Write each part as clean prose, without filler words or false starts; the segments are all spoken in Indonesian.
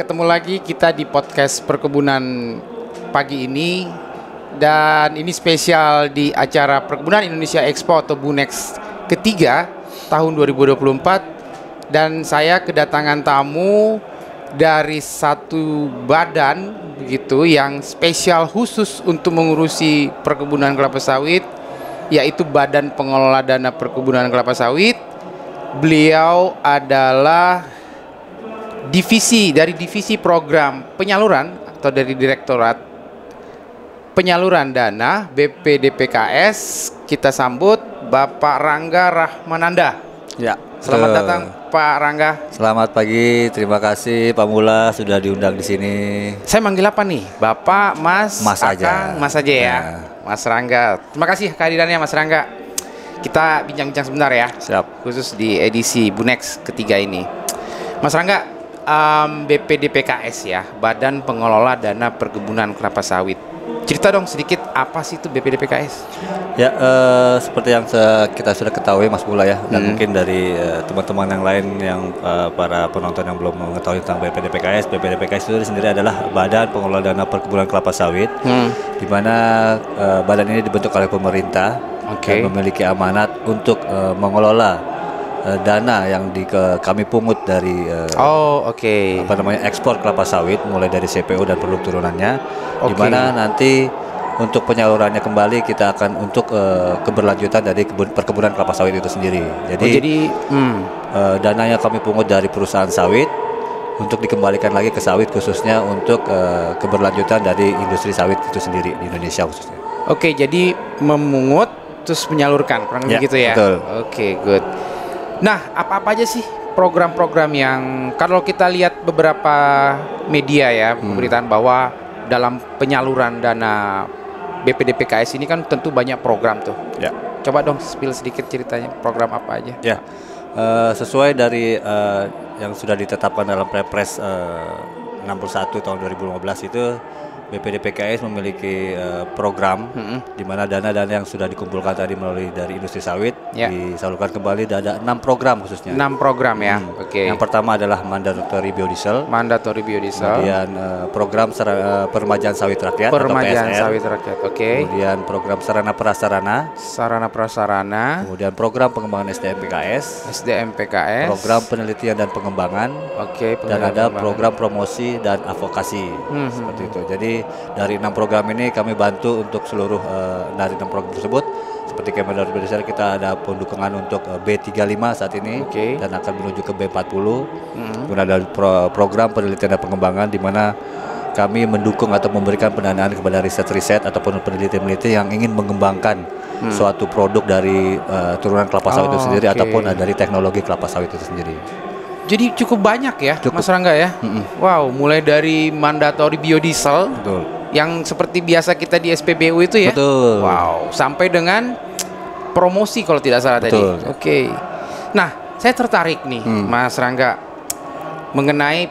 ketemu lagi kita di podcast perkebunan pagi ini. Dan ini spesial di acara Perkebunan Indonesia Expo atau BUNEX ketiga tahun 2024. Dan saya kedatangan tamu dari satu badan begitu yang spesial khusus untuk mengurusi perkebunan kelapa sawit, yaitu Badan Pengelola Dana Perkebunan Kelapa Sawit. Beliau adalah divisi program penyaluran atau dari Direktorat Penyaluran Dana BPDPKS. Kita sambut Bapak Rangga Rahmananda. Ya, selamat datang Pak Rangga. Selamat pagi, terima kasih Pak Mula sudah diundang di sini. Saya manggil apa nih? Bapak, Mas, Mas Akang, aja. Mas aja ya. Mas Rangga. Terima kasih kehadirannya Mas Rangga. Kita bincang-bincang sebentar ya. Siap. Khusus di edisi BUNEX ketiga ini. Mas Rangga, BPDPKS ya, Badan Pengelola Dana Perkebunan Kelapa Sawit. Cerita dong sedikit apa sih itu BPDPKS? Ya, seperti yang kita sudah ketahui Mas Mula ya, dan mungkin dari teman-teman yang lain yang para penonton yang belum mengetahui tentang BPDPKS. BPDPKS itu sendiri adalah Badan Pengelola Dana Perkebunan Kelapa Sawit, di mana badan ini dibentuk oleh pemerintah dan memiliki amanat untuk mengelola dana yang kami pungut dari ekspor kelapa sawit, mulai dari CPO dan produk turunannya, di mana nanti untuk penyalurannya kembali kita akan untuk keberlanjutan dari perkebunan kelapa sawit itu sendiri. Jadi, dananya kami pungut dari perusahaan sawit untuk dikembalikan lagi ke sawit, khususnya untuk keberlanjutan dari industri sawit itu sendiri di Indonesia khususnya. Oke, jadi memungut terus menyalurkan, kurang lebih gitu ya. Betul. Oke, good. Nah, apa-apa aja sih program-program yang kalau kita lihat beberapa media ya, pemberitaan bahwa dalam penyaluran dana BPDPKS ini kan tentu banyak program tuh. Ya. Coba dong spill sedikit ceritanya, program apa aja? Ya, sesuai dari yang sudah ditetapkan dalam Perpres 61 tahun 2015 itu, BPDPKS memiliki program di mana dana-dana yang sudah dikumpulkan tadi melalui dari industri sawit disalurkan kembali. Ada 6 program khususnya. 6 program ya. Oke. Yang pertama adalah mandatory biodiesel. Kemudian program peremajaan sawit rakyat atau PSR. Sawit rakyat. Oke. Kemudian program sarana prasarana. Kemudian program pengembangan SDM PKS. Program penelitian dan pengembangan. Dan ada program promosi dan advokasi. Seperti itu. Jadi dari 6 program ini kami bantu untuk seluruh dari 6 program tersebut. Seperti Kementerian Perindustrian, kita ada pendukungan untuk B35 saat ini dan akan menuju ke B40. Kemudian ada program penelitian dan pengembangan di mana kami mendukung atau memberikan pendanaan kepada riset-riset ataupun peneliti-peneliti yang ingin mengembangkan suatu produk dari turunan kelapa sawit itu sendiri ataupun dari teknologi kelapa sawit itu sendiri. Jadi cukup banyak ya, Mas Rangga ya. Wow, mulai dari mandatory biodiesel yang seperti biasa kita di SPBU itu ya. Wow, sampai dengan promosi kalau tidak salah tadi. Oke. Nah, saya tertarik nih, Mas Rangga, mengenai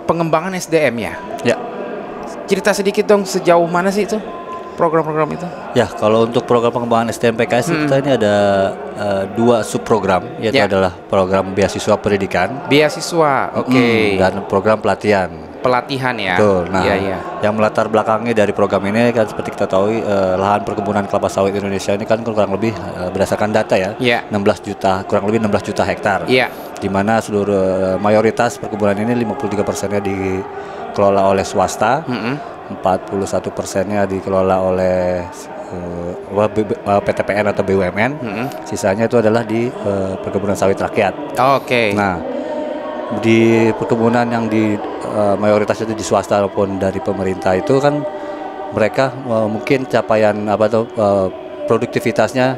pengembangan SDM ya. Ya. Cerita sedikit dong, sejauh mana sih itu program-program itu? Ya, kalau untuk program pengembangan SDM PKS kita ini ada 2 subprogram, yaitu adalah program beasiswa pendidikan. Dan program pelatihan. Ya. Betul. Nah, yang melatar belakangnya dari program ini kan seperti kita tahu, lahan perkebunan kelapa sawit Indonesia ini kan kurang lebih berdasarkan data ya, 16 juta, kurang lebih 16 juta hektar. Di mana seluruh mayoritas perkebunan ini 53%-nya dikelola oleh swasta. 41%-nya dikelola oleh PTPN atau BUMN, sisanya itu adalah di perkebunan sawit rakyat. Nah, di perkebunan yang di mayoritas itu di swasta maupun dari pemerintah itu kan mereka mungkin capaian produktivitasnya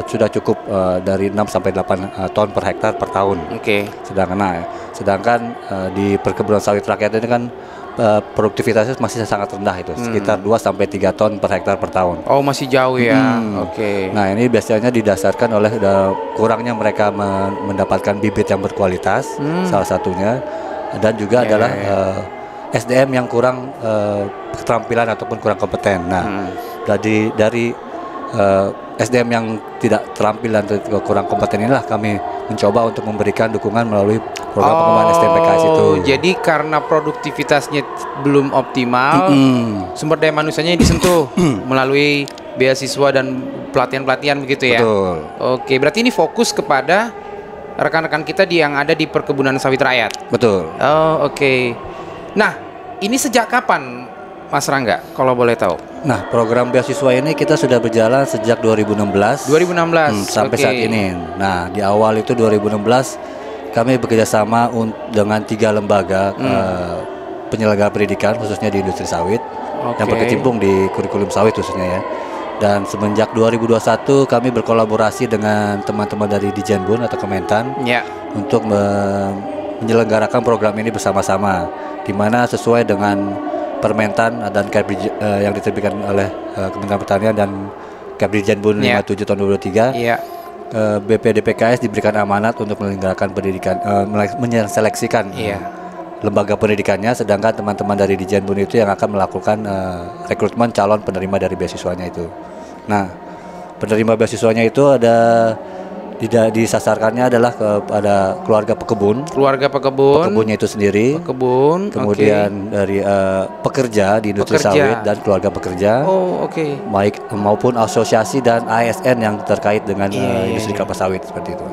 sudah cukup dari 6 sampai 8 ton per hektar per tahun. Sedangkan di perkebunan sawit rakyat ini kan produktivitasnya masih sangat rendah, itu sekitar 2 sampai 3 ton per hektar per tahun. Oh, masih jauh ya. Nah, ini biasanya didasarkan oleh kurangnya mereka mendapatkan bibit yang berkualitas, salah satunya, dan juga adalah SDM yang kurang keterampilan ataupun kurang kompeten. Nah, dari SDM yang tidak terampil dan kurang kompeten inilah kami mencoba untuk memberikan dukungan melalui program pengembangan STMPKS itu. Jadi karena produktivitasnya belum optimal, sumber daya manusianya disentuh melalui beasiswa dan pelatihan-pelatihan begitu ya. Betul. Oke, berarti ini fokus kepada rekan-rekan kita yang ada di perkebunan sawit rakyat. Betul. Oh, oke. Nah, ini sejak kapan, Mas Rangga, kalau boleh tahu? Nah, program beasiswa ini kita sudah berjalan sejak 2016. 2016 sampai saat ini. Nah, di awal itu 2016 kami bekerjasama dengan 3 lembaga penyelenggara pendidikan khususnya di industri sawit yang berkecimpung di kurikulum sawit khususnya ya. Dan semenjak 2021 kami berkolaborasi dengan teman-teman dari Dijenbun atau Kementan untuk menyelenggarakan program ini bersama-sama, di mana sesuai dengan Permentan dan Kepri yang diterbitkan oleh Kementerian Pertanian dan Kepri Dijenbun 57 tahun 2023. BPDPKS diberikan amanat untuk menyelenggarakan pendidikan, menyeleksikan lembaga pendidikannya, sedangkan teman-teman dari Dijenbun itu yang akan melakukan rekrutmen calon penerima dari beasiswanya itu. Nah, penerima beasiswanya itu ada disasarkannya adalah kepada keluarga pekebun. Pekebunnya itu sendiri. Kemudian dari pekerja di industri sawit dan keluarga pekerja. Baik maupun asosiasi dan ASN yang terkait dengan industri kelapa sawit seperti itu.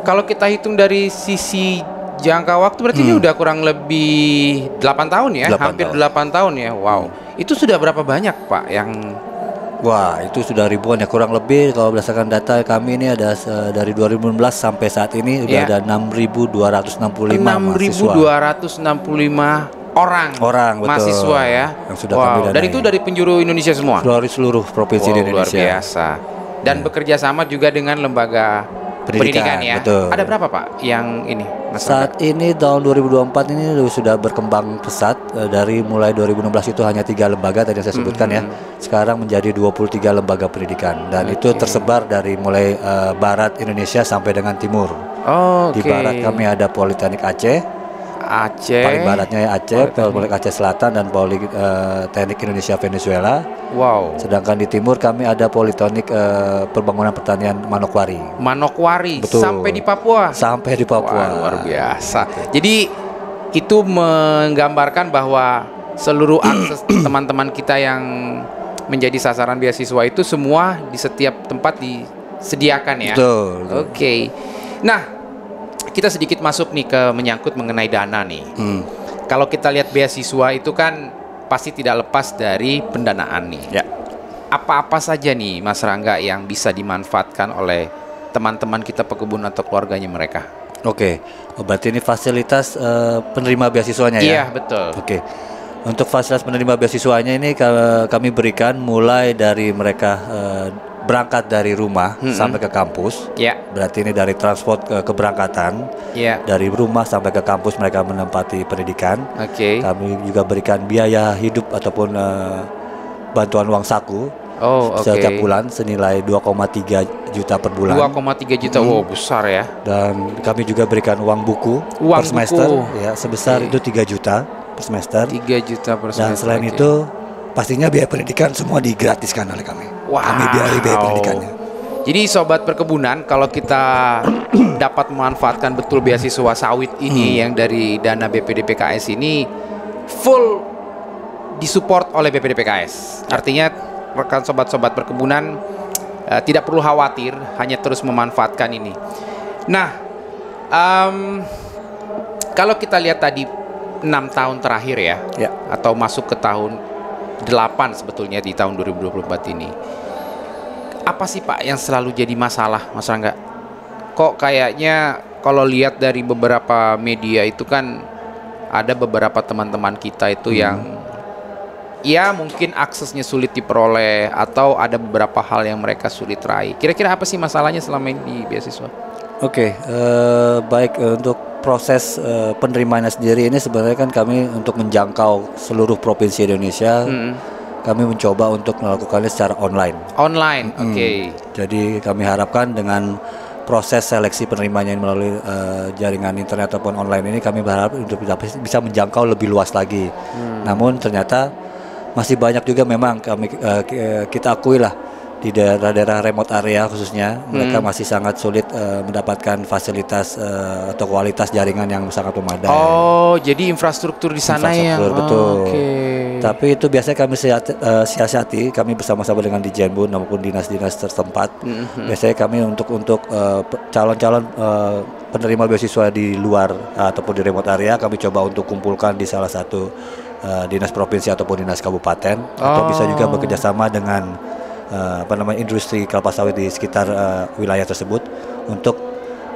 Kalau kita hitung dari sisi jangka waktu berarti ini udah kurang lebih 8 tahun ya, hampir 8 tahun ya. Wow. Itu sudah berapa banyak, Pak, yang Wah, itu sudah ribuan ya, kurang lebih kalau berdasarkan data kami ini ada dari 2016 sampai saat ini sudah ada 6.265 orang mahasiswa ya yang sudah kami danai. Dan itu dari penjuru Indonesia semua? Dari seluruh provinsi di Indonesia. Luar biasa. Dan bekerja sama juga dengan lembaga pendidikan ya. Betul. Ada berapa, Pak, yang ini? Saat ini tahun 2024 ini sudah berkembang pesat. Dari mulai 2016 itu hanya 3 lembaga tadi yang saya sebutkan ya. Sekarang menjadi 23 lembaga pendidikan dan itu tersebar dari mulai barat Indonesia sampai dengan timur. Di barat kami ada Politeknik Aceh. Paling baratnya Aceh, Politeknik Aceh Selatan dan Politeknik Indonesia Venezuela. Wow. Sedangkan di timur kami ada Politeknik Pembangunan Pertanian Manokwari. Betul. Sampai di Papua. Wah, luar biasa. Jadi itu menggambarkan bahwa seluruh akses teman-teman kita yang menjadi sasaran beasiswa itu semua di setiap tempat disediakan ya. Betul. Nah, kita sedikit masuk nih ke menyangkut mengenai dana nih. Kalau kita lihat beasiswa itu kan pasti tidak lepas dari pendanaan nih. Apa-apa saja nih, Mas Rangga, yang bisa dimanfaatkan oleh teman-teman kita pekebun atau keluarganya mereka? Berarti ini fasilitas penerima beasiswanya ya? Iya, betul. Untuk fasilitas penerima beasiswanya ini kami berikan mulai dari mereka berangkat dari rumah sampai ke kampus. Berarti ini dari transport keberangkatan. Dari rumah sampai ke kampus mereka menempati pendidikan. Kami juga berikan biaya hidup ataupun bantuan uang saku setiap bulan senilai 2,3 juta per bulan. 2,3 juta, wow, besar ya. Dan kami juga berikan uang buku per semester ya, sebesar itu 3 juta per semester. 3 juta per semester. Dan selain itu pastinya biaya pendidikan semua digratiskan oleh kami. Kami biayai biaya pendidikannya. Jadi sobat perkebunan, kalau kita dapat memanfaatkan betul beasiswa sawit ini yang dari dana BPDPKS ini full disupport oleh BPDPKS. Artinya rekan sobat-sobat perkebunan tidak perlu khawatir, hanya terus memanfaatkan ini. Nah, kalau kita lihat tadi 6 tahun terakhir ya, atau masuk ke tahun 8 sebetulnya di tahun 2024 ini. Apa sih, Pak, yang selalu jadi masalah, Mas Rangga? Kok kayaknya kalau lihat dari beberapa media itu kan ada beberapa teman-teman kita itu yang ya mungkin aksesnya sulit diperoleh atau ada beberapa hal yang mereka sulit raih. Kira-kira apa sih masalahnya selama ini di beasiswa? Baik, untuk proses penerimaannya sendiri ini sebenarnya kan kami untuk menjangkau seluruh provinsi Indonesia, kami mencoba untuk melakukannya secara online. Jadi kami harapkan dengan proses seleksi penerimanya melalui jaringan internet ataupun online ini, kami berharap untuk bisa menjangkau lebih luas lagi. Namun ternyata masih banyak juga memang kita akui lah di daerah-daerah remote area khususnya mereka masih sangat sulit mendapatkan fasilitas atau kualitas jaringan yang sangat memadai. Oh, jadi infrastruktur di sana ya. Betul. Tapi itu biasanya kami siasati, kami bersama-sama dengan Dijenbun maupun dinas-dinas setempat. Biasanya kami untuk calon-calon penerima beasiswa di luar ataupun di remote area kami coba untuk kumpulkan di salah satu dinas provinsi ataupun dinas kabupaten atau bisa juga bekerjasama dengan industri kelapa sawit di sekitar wilayah tersebut untuk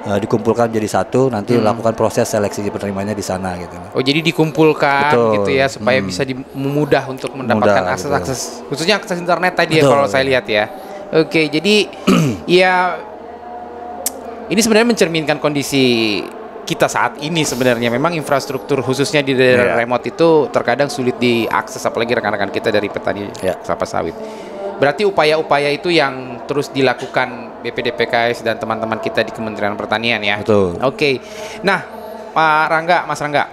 dikumpulkan jadi satu, nanti lakukan proses seleksi penerimanya di sana gitu. Oh, jadi dikumpulkan gitu ya supaya bisa mudah untuk mendapatkan akses khususnya akses internet tadi ya kalau saya lihat ya. Oke, jadi ya ini sebenarnya mencerminkan kondisi kita saat ini sebenarnya. Memang infrastruktur khususnya di daerah remote itu terkadang sulit diakses apalagi rekan-rekan kita dari petani kelapa sawit. Berarti upaya-upaya itu yang terus dilakukan BPDPKS dan teman-teman kita di Kementerian Pertanian ya. Betul. Oke. Nah, Mas Rangga,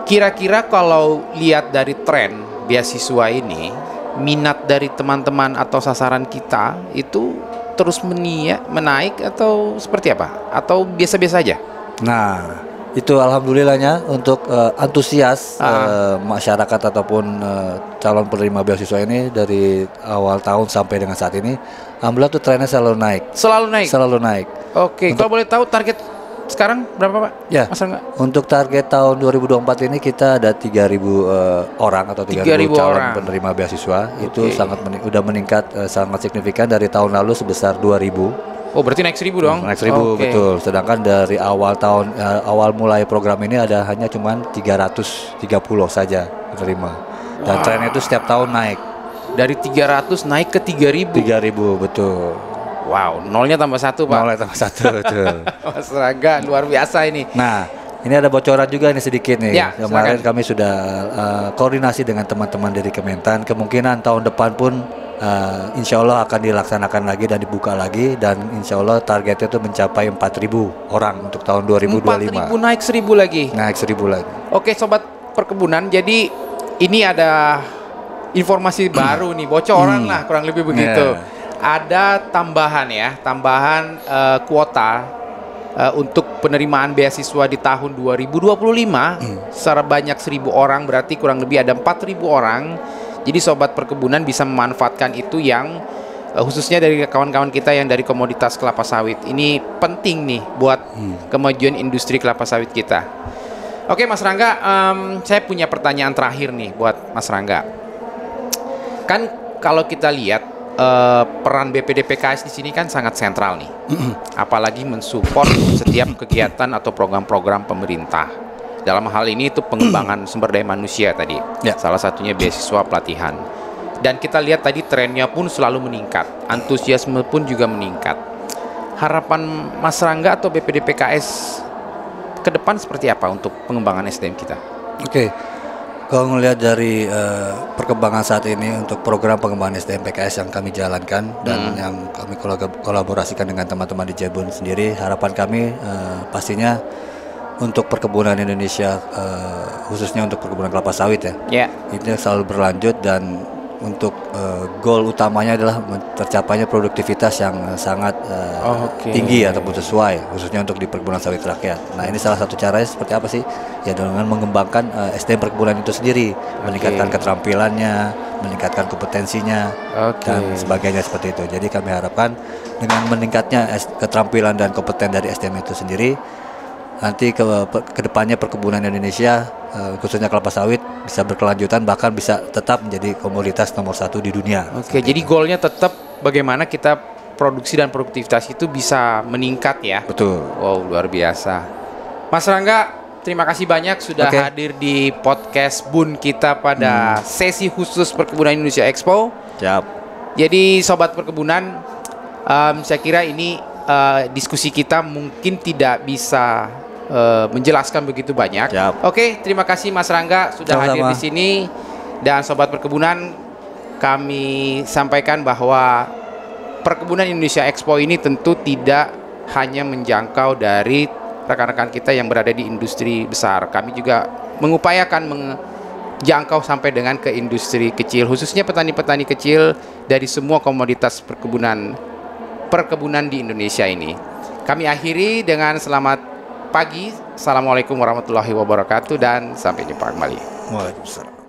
kira-kira kalau lihat dari tren beasiswa ini, minat dari teman-teman atau sasaran kita itu terus menaik atau seperti apa? Atau biasa-biasa aja? Nah, itu alhamdulillahnya untuk antusias masyarakat ataupun calon penerima beasiswa ini dari awal tahun sampai dengan saat ini, alhamdulillah tuh trennya selalu naik. Selalu naik. Oke, kalau boleh tahu target sekarang berapa Pak? Ya, untuk target tahun 2024 ini kita ada 3.000 orang atau 3.000 calon penerima beasiswa. Itu udah meningkat sangat signifikan dari tahun lalu sebesar 2.000. Oh, berarti naik 1.000 dong? Naik 1.000, betul. Sedangkan dari awal tahun, awal mulai program ini ada hanya cuman 330 saja penerima. Dan trennya itu setiap tahun naik. Dari 300 naik ke 3.000? 3.000, betul. Wow, nolnya tambah 1 Pak. Nolnya tambah 1, betul. Mas Rangga, luar biasa ini. Nah, ini ada bocoran juga nih sedikit nih. Ya, kemarin kami sudah koordinasi dengan teman-teman dari Kementan. Kemungkinan tahun depan pun insya Allah akan dilaksanakan lagi dan dibuka lagi, dan insya Allah targetnya itu mencapai 4.000 orang untuk tahun 2025. 4.000 naik 1.000 lagi. Naik 1.000 lagi. Oke, sobat perkebunan, jadi ini ada informasi baru nih, bocoran lah kurang lebih begitu. Ada tambahan kuota untuk penerimaan beasiswa di tahun 2025 secara banyak 1.000 orang, berarti kurang lebih ada 4.000 orang. Jadi sobat perkebunan bisa memanfaatkan itu yang khususnya dari kawan-kawan kita yang dari komoditas kelapa sawit. Ini penting nih buat kemajuan industri kelapa sawit kita. Oke Mas Rangga, saya punya pertanyaan terakhir nih buat Mas Rangga. Kan kalau kita lihat peran BPDPKS di sini kan sangat sentral nih. Apalagi mensupport setiap kegiatan atau program-program pemerintah. Dalam hal ini itu pengembangan sumber daya manusia tadi, salah satunya beasiswa pelatihan. Dan kita lihat tadi trennya pun selalu meningkat, antusiasme pun juga meningkat. Harapan Mas Rangga atau BPDPKS ke depan seperti apa untuk pengembangan SDM kita? Oke, kalau melihat dari perkembangan saat ini untuk program pengembangan SDM PKS yang kami jalankan dan yang kami kolaborasikan dengan teman-teman di Jebun sendiri, harapan kami pastinya untuk perkebunan Indonesia, khususnya untuk perkebunan kelapa sawit ini selalu berlanjut, dan untuk goal utamanya adalah tercapainya produktivitas yang sangat tinggi ataupun sesuai, khususnya untuk di perkebunan sawit rakyat. Nah, ini salah satu caranya seperti apa sih? Ya dengan mengembangkan SDM perkebunan itu sendiri, meningkatkan keterampilannya, meningkatkan kompetensinya, dan sebagainya seperti itu. Jadi kami harapkan dengan meningkatnya keterampilan dan kompeten dari SDM itu sendiri, nanti ke depannya perkebunan Indonesia, khususnya kelapa sawit, bisa berkelanjutan, bahkan bisa tetap menjadi komoditas nomor 1 di dunia. Jadi goalnya tetap bagaimana kita produksi dan produktivitas itu bisa meningkat ya. Betul. Wow, luar biasa. Mas Rangga, terima kasih banyak sudah hadir di podcast Bun kita pada sesi khusus Perkebunan Indonesia Expo. Siap. Jadi sobat perkebunan, saya kira ini diskusi kita mungkin tidak bisa menjelaskan begitu banyak. Oke, terima kasih Mas Rangga sudah hadir di sini, dan sobat perkebunan, kami sampaikan bahwa Perkebunan Indonesia Expo ini tentu tidak hanya menjangkau dari rekan-rekan kita yang berada di industri besar. Kami juga mengupayakan jangkau sampai dengan ke industri kecil, khususnya petani-petani kecil dari semua komoditas perkebunan di Indonesia ini. Kami akhiri dengan selamat pagi, assalamualaikum warahmatullahi wabarakatuh, dan sampai jumpa kembali. Waalaikumsalam.